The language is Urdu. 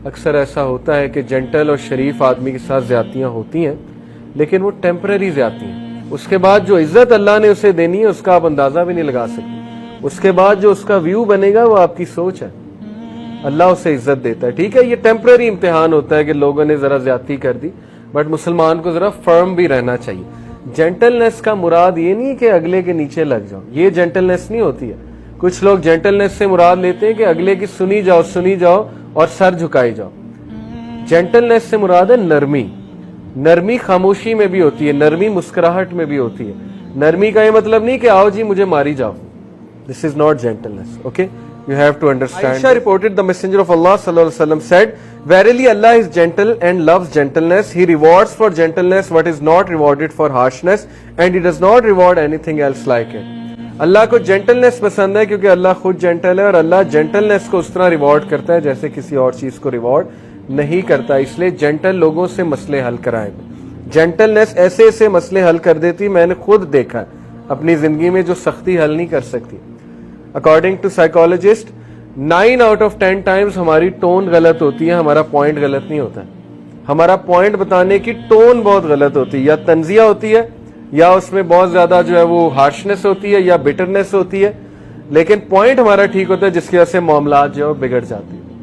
اکثر ایسا ہوتا ہے کہ جینٹل اور شریف آدمی کے ساتھ زیادتیاں ہوتی ہیں لیکن وہ ٹیمپرری زیادتی ہیں. اس کے بعد جو عزت اللہ نے اسے دینی ہے اس کا آپ اندازہ بھی نہیں لگا سکتے. اس کے بعد جو اس کا ویو بنے گا وہ آپ کی سوچ ہے. اللہ اسے عزت دیتا ہے. ٹھیک ہے, یہ ٹیمپرری امتحان ہوتا ہے کہ لوگوں نے ذرا زیادتی کر دی, بٹ مسلمان کو ذرا فرم بھی رہنا چاہیے. جینٹلنس کا مراد یہ نہیں کہ اگلے کے نیچے لگ جاؤ, یہ جینٹلنس نہیں ہوتی ہے. کچھ لوگ جینٹلنس سے مراد لیتے ہیں کہ اگلے کی سنی جاؤ اور سر جھکائی جاؤ. جینٹلنس سے مراد ہے نرمی. نرمی خاموشی میں بھی ہوتی ہے, نرمی مسکراہٹ میں بھی ہوتی ہے. نرمی کا یہ مطلب نہیں کہ آؤ جی مجھے ماری جاؤ. This is not gentleness. Okay, you have to understand. Aisha reported the Messenger of Allah sallallahu alaihi wasallam said, "Verily Allah is gentle and loves gentleness. He rewards for gentleness what is not rewarded for harshness, and He does not reward anything else like it." اللہ کو جینٹلنس پسند ہے کیونکہ اللہ خود جینٹل ہے, اور اللہ جینٹلنس کو اس طرح ریوارڈ کرتا ہے جیسے کسی اور چیز کو ریوارڈ نہیں کرتا. اس لیے جینٹل لوگوں سے مسئلے حل کرائیں. جینٹلنس ایسے ایسے مسئلے حل کر دیتی, میں نے خود دیکھا اپنی زندگی میں, جو سختی حل نہیں کر سکتی. According to psychologist 9 out of 10 times ہماری ٹون غلط ہوتی ہے, ہمارا پوائنٹ غلط نہیں ہوتا ہے. ہمارا پوائنٹ بتانے کی ٹون بہت غلط ہوتی ہے, یا تنزیہ ہوتی ہے یا اس میں بہت زیادہ جو ہے وہ ہارشنس ہوتی ہے یا بٹرنس ہوتی ہے, لیکن پوائنٹ ہمارا ٹھیک ہوتا ہے جس کی وجہ سے معاملات جو ہے بگڑ جاتے ہیں.